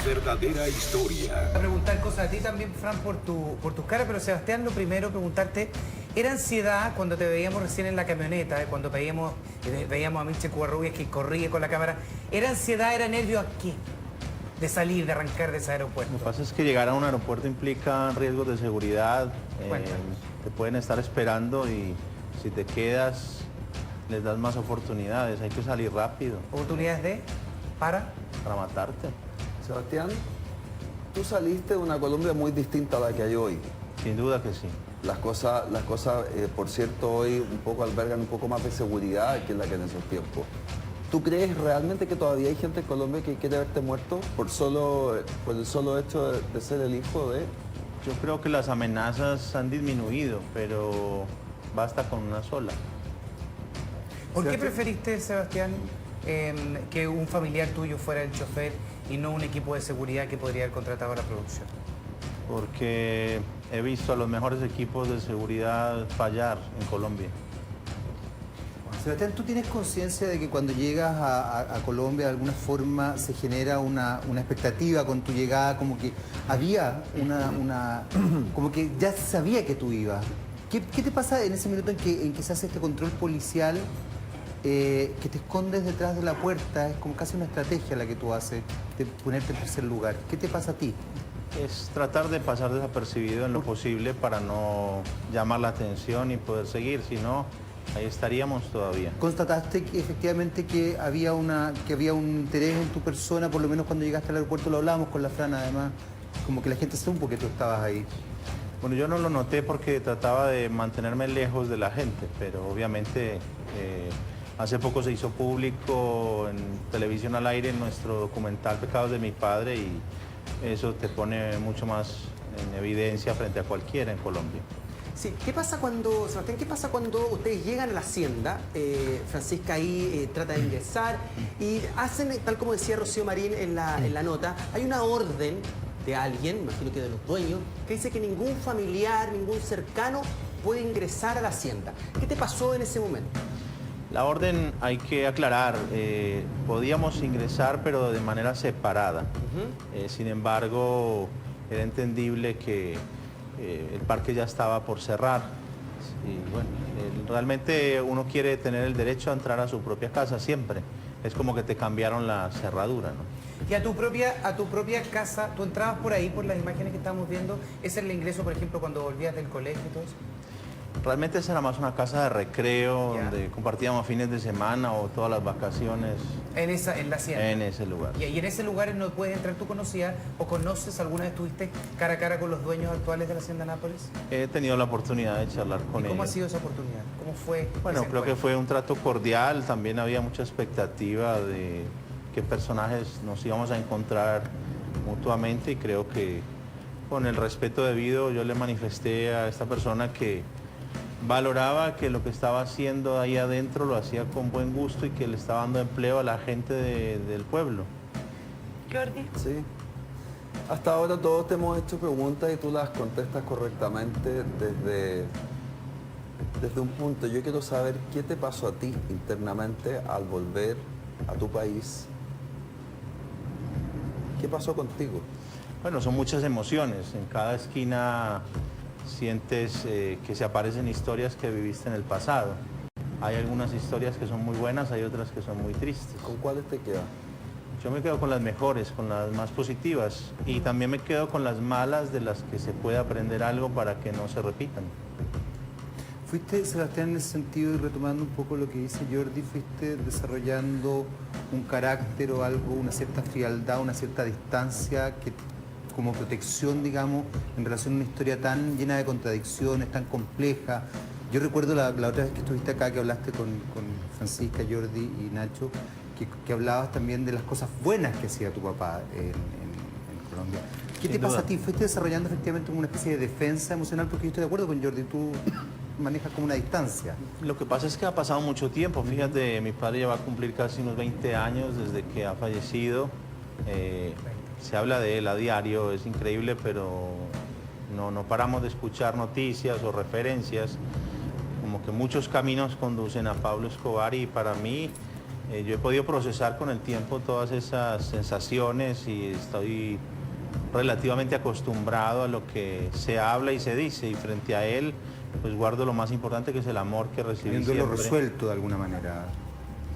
verdadera historia. A preguntar cosas a ti también, Fran, por tus caras, pero Sebastián, lo primero, preguntarte, ¿era ansiedad cuando te veíamos recién en la camioneta, cuando veíamos a Milce Covarrubias que corría con la cámara? ¿Era ansiedad, era nervio aquí de salir, de arrancar de ese aeropuerto? Lo que pasa es que llegar a un aeropuerto implica riesgos de seguridad, te pueden estar esperando y si te quedas les das más oportunidades, hay que salir rápido. ¿Oportunidades de? ¿Para matarte. Sebastián, tú saliste de una Colombia muy distinta a la que hay hoy. Sin duda que sí. Las cosas, por cierto, hoy un poco albergan un poco más de seguridad que la que en esos tiempos. ¿Tú crees realmente que todavía hay gente en Colombia que quiere verte muerto por el solo hecho de ser el hijo de...? Yo creo que las amenazas han disminuido, pero basta con una sola. ¿Por qué preferiste, Sebastián, que un familiar tuyo fuera el chofer y no un equipo de seguridad que podría haber contratado a la producción? Porque he visto a los mejores equipos de seguridad fallar en Colombia. Sebastián, ¿tú tienes conciencia de que cuando llegas a Colombia de alguna forma se genera una expectativa con tu llegada, como que había como que ya se sabía que tú ibas? ¿Qué te pasa en ese minuto en que se hace este control policial, que te escondes detrás de la puerta? Es como casi una estrategia la que tú haces, de ponerte en tercer lugar. ¿Qué te pasa a ti? Es tratar de pasar desapercibido en lo posible para no llamar la atención y poder seguir, si no, ahí estaríamos todavía. ¿Constataste que efectivamente que había un interés en tu persona, por lo menos cuando llegaste al aeropuerto? Lo hablábamos con la Fran, además, como que la gente supo que tú estabas ahí. Bueno, yo no lo noté porque trataba de mantenerme lejos de la gente, pero obviamente hace poco se hizo público en televisión al aire nuestro documental Pecados de mi padre y eso te pone mucho más en evidencia frente a cualquiera en Colombia. Sí, Sebastián, qué pasa cuando ustedes llegan a la hacienda? Francisca ahí trata de ingresar y hacen, tal como decía Rocío Marín en la nota, hay una orden de alguien, imagino que de los dueños, que dice que ningún familiar, ningún cercano puede ingresar a la hacienda. ¿Qué te pasó en ese momento? La orden, hay que aclarar, podíamos ingresar pero de manera separada. Sin embargo, era entendible que el parque ya estaba por cerrar. Y bueno, realmente uno quiere tener el derecho a entrar a su propia casa siempre. Es como que te cambiaron la cerradura, ¿no? Y a tu propia casa, ¿tú entrabas por ahí, por las imágenes que estamos viendo? ¿Ese era el ingreso, por ejemplo, cuando volvías del colegio y todo eso? Realmente esa era más una casa de recreo, donde compartíamos fines de semana o todas las vacaciones. En la hacienda. En ese lugar. Y en ese lugar no puedes entrar. ¿Tú conocías o conoces, alguna vez estuviste cara a cara con los dueños actuales de la hacienda Nápoles? He tenido la oportunidad de charlar con ellos. ¿Cómo ha sido esa oportunidad? ¿Cómo fue? Bueno, creo que fue un trato cordial, también había mucha expectativa de qué personajes nos íbamos a encontrar mutuamente y creo que con el respeto debido yo le manifesté a esta persona que valoraba que lo que estaba haciendo ahí adentro lo hacía con buen gusto y que le estaba dando empleo a la gente del pueblo. Jordi. Sí. Hasta ahora todos te hemos hecho preguntas y tú las contestas correctamente desde un punto. Yo quiero saber qué te pasó a ti internamente al volver a tu país. ¿Qué pasó contigo? Bueno, son muchas emociones. En cada esquina sientes que se aparecen historias que viviste en el pasado. Hay algunas historias que son muy buenas, hay otras que son muy tristes. ¿Con cuáles te quedas? Yo me quedo con las mejores, con las más positivas y también me quedo con las malas de las que se puede aprender algo para que no se repitan. Fuiste, Sebastián, en ese sentido, y retomando un poco lo que dice Jordi, fuiste desarrollando un carácter o algo, una cierta frialdad, una cierta distancia que como protección, digamos, en relación a una historia tan llena de contradicciones, tan compleja. Yo recuerdo la otra vez que estuviste acá, que hablaste con Francisca, Jordi y Nacho, que hablabas también de las cosas buenas que hacía tu papá en Colombia. ¿Qué te pasa a ti? ¿Fuiste desarrollando efectivamente una especie de defensa emocional? Porque yo estoy de acuerdo con Jordi, tú manejas como una distancia. Lo que pasa es que ha pasado mucho tiempo. Fíjate, mi padre ya va a cumplir casi unos 20 años desde que ha fallecido. Se habla de él a diario, es increíble, pero no paramos de escuchar noticias o referencias. Como que muchos caminos conducen a Pablo Escobar y para mí Yo he podido procesar con el tiempo todas esas sensaciones y estoy relativamente acostumbrado a lo que se habla y se dice, y frente a él pues guardo lo más importante, que es el amor que recibí Viéndolo siempre. resuelto de alguna manera.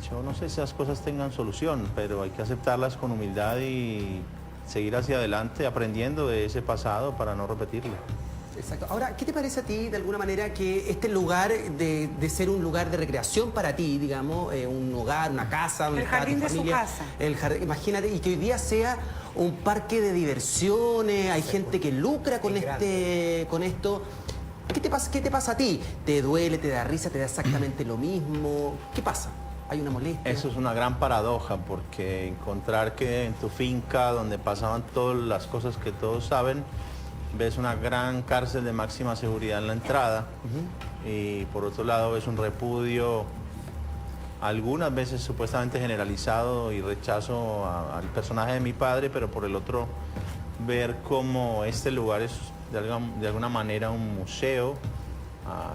Yo no sé si esas cosas tengan solución, pero hay que aceptarlas con humildad y seguir hacia adelante aprendiendo de ese pasado para no repetirlo. Exacto. Ahora, ¿qué te parece a ti, de alguna manera, que este lugar de ser un lugar de recreación para ti, digamos, un hogar, una casa, donde El está jardín tu de su familia, casa. el jardín, imagínate, y que hoy día sea un parque de diversiones, hay gente que lucra con esto. ¿Qué te pasa a ti? ¿Te duele, te da risa, te da exactamente lo mismo? ¿Qué pasa? ¿Hay una molestia? Eso es una gran paradoja, porque encontrar que en tu finca, donde pasaban todas las cosas que todos saben, ves una gran cárcel de máxima seguridad en la entrada, y por otro lado ves un repudio, algunas veces supuestamente generalizado, y rechazo al personaje de mi padre, pero por el otro ver cómo este lugar es de alguna manera un museo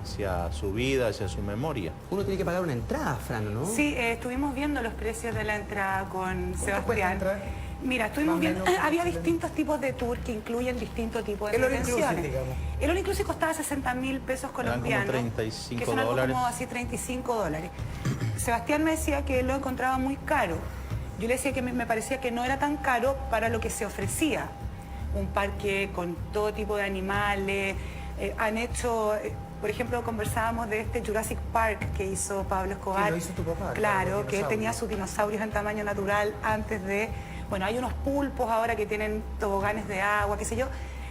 hacia su vida, hacia su memoria. Uno tiene que pagar una entrada, Fran, ¿no? Sí, estuvimos viendo los precios de la entrada con cuesta Sebastián. entrar? Mira, estuvimos Más o viendo, menos, había más o distintos tipos de tour que incluyen distintos tipos de El all inclusive, prevenciones. digamos. El all inclusive costaba 60.000 pesos como colombianos. 35 que son algo dólares. como así 35 dólares. Sebastián me decía que lo encontraba muy caro. Yo le decía que me parecía que no era tan caro para lo que se ofrecía. Un parque con todo tipo de animales. Han hecho, por ejemplo, conversábamos de este Jurassic Park que hizo Pablo Escobar. Que lo hizo tu papá, Claro, los que él tenía dinosaurios. sus dinosaurios en tamaño natural antes de... Bueno, hay unos pulpos ahora que tienen toboganes de agua, qué sé yo.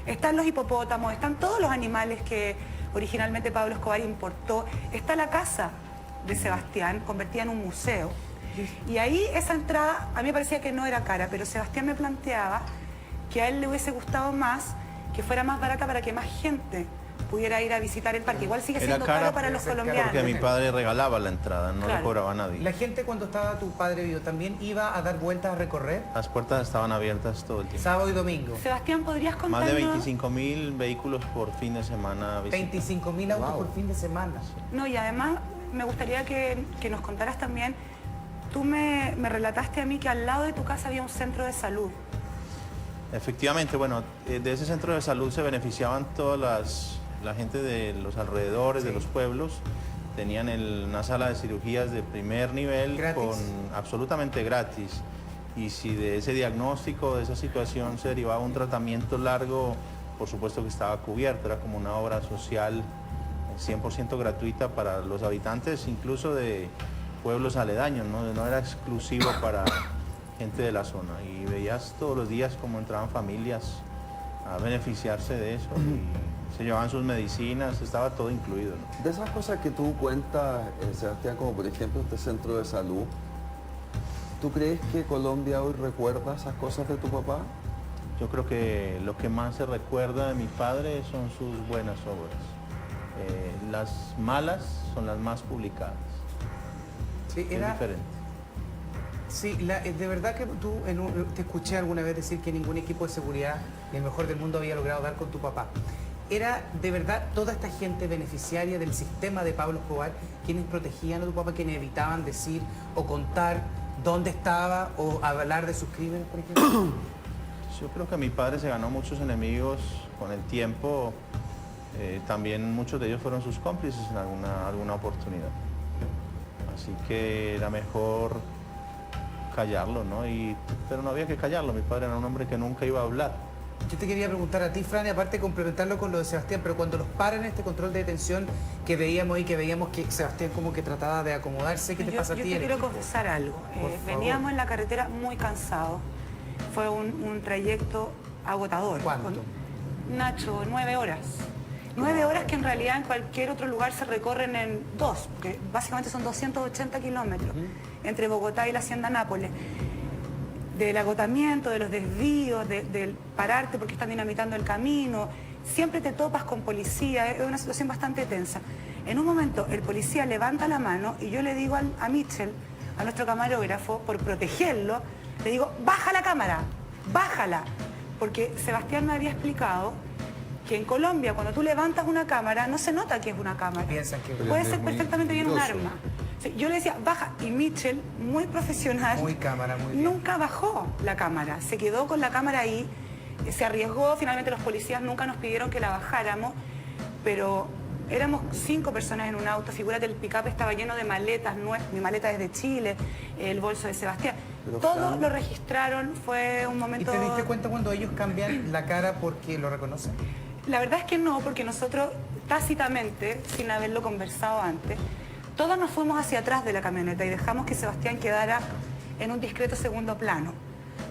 Están los hipopótamos, están todos los animales que originalmente Pablo Escobar importó. Está la casa de Sebastián, convertida en un museo. Y ahí esa entrada, a mí me parecía que no era cara, pero Sebastián me planteaba que a él le hubiese gustado más que fuera más barata para que más gente pudiera ir a visitar el parque. Igual sigue Era siendo cara caro para los porque colombianos. Porque mi padre regalaba la entrada, no Claro. le cobraba a nadie. La gente cuando estaba tu padre vivo también iba a dar vueltas a recorrer Las puertas estaban abiertas todo el tiempo. sábado y domingo. Sebastián, ¿podrías Más de contarnos? 25.000 vehículos por fin de semana. visitan. 25.000 autos Wow. por fin de semana. No, y además me gustaría que nos contaras también, tú me relataste a mí que al lado de tu casa había un centro de salud. Efectivamente, bueno, de ese centro de salud se beneficiaban la gente de los alrededores, de los pueblos. Tenían una sala de cirugías de primer nivel, ¿Gratis? absolutamente gratis. Y si de ese diagnóstico, de esa situación se derivaba un tratamiento largo, por supuesto que estaba cubierto. Era como una obra social 100% gratuita para los habitantes, incluso de pueblos aledaños, no era exclusivo para gente de la zona. Y veías todos los días cómo entraban familias a beneficiarse de eso y se llevaban sus medicinas, estaba todo incluido, ¿no? De esas cosas que tú cuentas, Sebastián, como por ejemplo este centro de salud, ¿tú crees que Colombia hoy recuerda esas cosas de tu papá? Yo creo que lo que más se recuerda de mi padre son sus buenas obras. Las malas son las más publicadas. Sí, Es diferente. Sí, de verdad que tú te escuché alguna vez decir que ningún equipo de seguridad, ni el mejor del mundo, había logrado dar con tu papá. ¿Era de verdad toda esta gente beneficiaria del sistema de Pablo Escobar quienes protegían a tu papá, quienes evitaban decir o contar dónde estaba o hablar de sus crímenes, por ejemplo? Yo creo que mi padre se ganó muchos enemigos con el tiempo. También muchos de ellos fueron sus cómplices en alguna oportunidad. Así que era mejor callarlo, ¿no? Pero no había que callarlo. Mi padre era un hombre que nunca iba a hablar. Yo te quería preguntar a ti, Fran, y aparte complementarlo con lo de Sebastián, pero cuando los paran en este control de detención que veíamos que Sebastián como que trataba de acomodarse, ¿qué te pasa a ti? Yo te el quiero equipo? confesar algo. Por favor. Veníamos en la carretera muy cansados. Fue un trayecto agotador. ¿Cuánto? Nacho, 9 horas. 9 horas que en realidad en cualquier otro lugar se recorren en 2, porque básicamente son 280 kilómetros entre Bogotá y la Hacienda Nápoles. Del agotamiento, de los desvíos, del pararte porque están dinamitando el camino, siempre te topas con policía, es una situación bastante tensa. En un momento el policía levanta la mano y yo le digo a Mitchell, a nuestro camarógrafo, por protegerlo, le digo, baja la cámara, bájala, porque Sebastián me había explicado que en Colombia cuando tú levantas una cámara no se nota que es una cámara. Piensan que puede ser muy perfectamente bien un peligroso. arma. Sí, yo le decía, baja, y Mitchell, muy profesional, Muy cámara, muy bien. nunca bajó la cámara, se quedó con la cámara ahí, se arriesgó, finalmente los policías nunca nos pidieron que la bajáramos, pero éramos 5 personas en un auto, figúrate, el pick-up estaba lleno de maletas, mi maleta es de Chile, el bolso de Sebastián, Pero, todo Fran, lo registraron, fue un ¿Y momento... te diste cuenta cuando ellos cambian la cara porque lo reconocen? La verdad es que no, porque nosotros tácitamente, sin haberlo conversado antes, todos nos fuimos hacia atrás de la camioneta y dejamos que Sebastián quedara en un discreto segundo plano.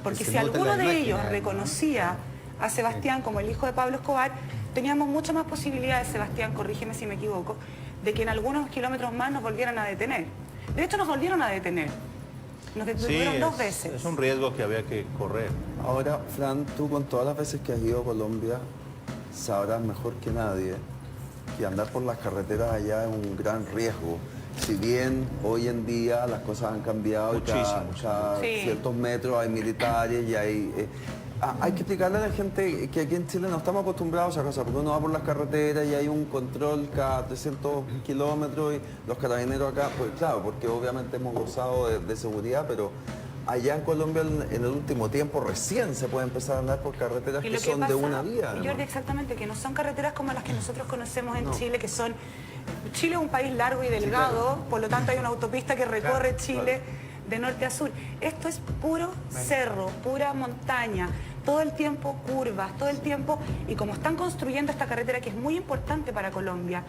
Porque se si nota alguno la de imagen, ellos además. reconocía a Sebastián como el hijo de Pablo Escobar, teníamos muchas más posibilidades, Sebastián, corrígeme si me equivoco, de que en algunos kilómetros más nos volvieran a detener. De hecho, nos volvieron a detener. Nos Sí, detuvieron 2 veces. es un riesgo que había que correr. Ahora, Fran, tú con todas las veces que has ido a Colombia, sabrás mejor que nadie que andar por las carreteras allá es un gran riesgo. Si bien hoy en día las cosas han cambiado y cada Muchísimo. Sí. ciertos metros hay militares y hay... hay que explicarle a la gente que aquí en Chile no estamos acostumbrados a esas cosas, porque uno va por las carreteras y hay un control cada 300 kilómetros y los carabineros acá, pues claro, porque obviamente hemos gozado de seguridad, pero allá en Colombia en el último tiempo recién se puede empezar a andar por carreteras Y que lo son pasa, de una vía. además. Jordi, exactamente, que no son carreteras como las que nosotros conocemos en Chile, que son... Chile es un país largo y delgado, por lo tanto hay una autopista que recorre Chile de norte a sur. Esto es puro cerro, pura montaña, todo el tiempo curvas, todo el tiempo, y como están construyendo esta carretera que es muy importante para Colombia,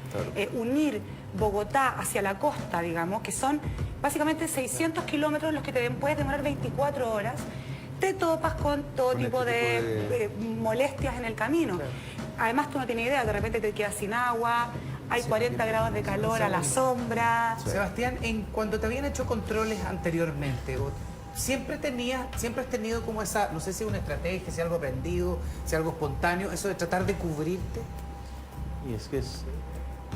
unir Bogotá hacia la costa, digamos, que son básicamente 600 kilómetros los que te puedes demorar 24 horas, te topas con todo tipo de molestias en el camino. Además tú no tienes idea, de repente te quedas sin agua, hay 40 grados de calor a la sombra. Sebastián, cuando te habían hecho controles anteriormente, siempre has tenido como esa, no sé si una estrategia, si algo aprendido, si algo espontáneo, eso de tratar de cubrirte. Y es que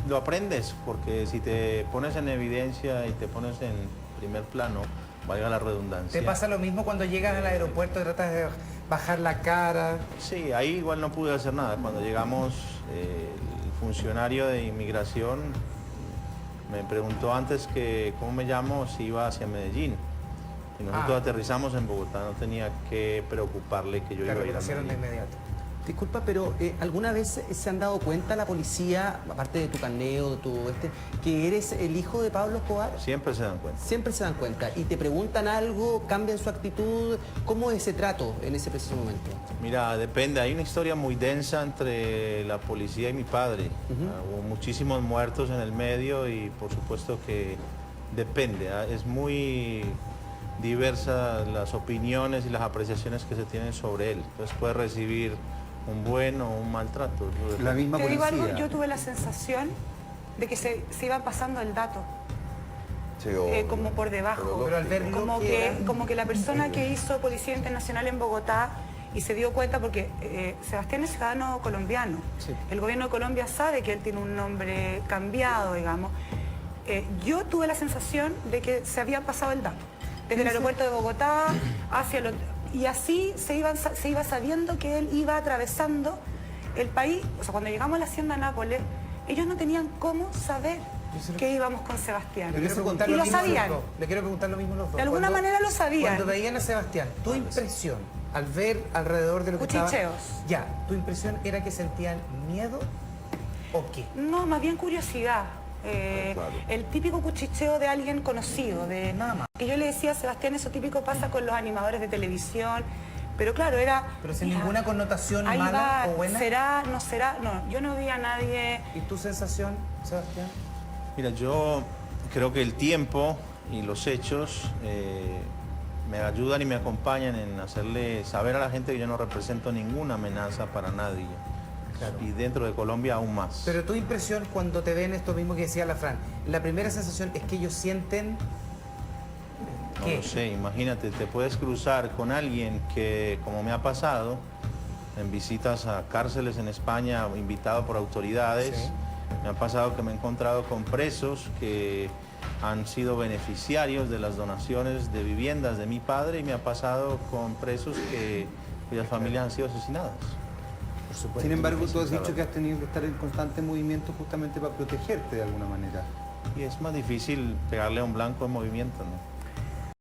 lo aprendes, porque si te pones en evidencia y te pones en primer plano, valga la redundancia. ¿Te pasa lo mismo cuando llegas al aeropuerto y tratas de bajar la cara? Sí, ahí igual no pude hacer nada. Cuando llegamos, el funcionario de inmigración me preguntó antes que cómo me llamo, si iba hacia Medellín. Y nosotros aterrizamos en Bogotá, no tenía que preocuparle que yo Te iba a ir a reconocieron de Medellín. inmediato. Disculpa, pero ¿alguna vez se han dado cuenta la policía, aparte de tu carneo, de tu que eres el hijo de Pablo Escobar? Siempre se dan cuenta. Siempre se dan cuenta. ¿Y te preguntan algo? ¿Cambian su actitud? ¿Cómo es ese trato en ese preciso momento? Mira, depende. Hay una historia muy densa entre la policía y mi padre. Hubo muchísimos muertos en el medio y por supuesto que depende. Es muy diversa las opiniones y las apreciaciones que se tienen sobre él. Entonces puede recibir un buen o un maltrato. La misma Te digo policía. algo, yo tuve la sensación de que se iban pasando el dato, Sí, obvio. como por debajo. Pero al verlo Como que la persona que hizo Policía Internacional en Bogotá y se dio cuenta, porque Sebastián es ciudadano colombiano, el gobierno de Colombia sabe que él tiene un nombre cambiado, digamos. Yo tuve la sensación de que se había pasado el dato, desde el aeropuerto de Bogotá hacia el hotel. Y así se iba sabiendo que él iba atravesando el país. O sea, cuando llegamos a la hacienda Nápoles, ellos no tenían cómo saber que íbamos con Sebastián. Le quiero preguntar Y lo mismo a los sabían. dos. Le quiero preguntar lo mismo a los dos. De alguna manera lo sabían. Cuando veían a Sebastián, tu impresión al ver alrededor de lo que estaba... Cuchicheos. Ya, ¿tu impresión era que sentían miedo o qué? No, más bien curiosidad. Claro. El típico cuchicheo de alguien conocido, de Nada más. que yo le decía a Sebastián, eso típico pasa con los animadores de televisión, pero claro, era... Pero sin mira, ninguna connotación ahí mala va, o buena. ¿será? ¿No será? No, yo no vi a nadie... ¿Y tu sensación, Sebastián? Mira, yo creo que el tiempo y los hechos me ayudan y me acompañan en hacerle saber a la gente que yo no represento ninguna amenaza para nadie. Claro. Y dentro de Colombia aún más. Pero tu impresión cuando te ven esto mismo que decía la Fran, la primera sensación es que ellos sienten... No ¿qué? lo sé, imagínate, te puedes cruzar con alguien que, como me ha pasado, en visitas a cárceles en España, invitado por autoridades, Sí. me ha pasado que me he encontrado con presos que han sido beneficiarios de las donaciones de viviendas de mi padre y me ha pasado con presos cuyas familias han sido asesinadas. Por supuesto. Sin embargo, tú has dicho que has tenido que estar en constante movimiento justamente para protegerte de alguna manera. y es más difícil pegarle a un blanco en movimiento, ¿no?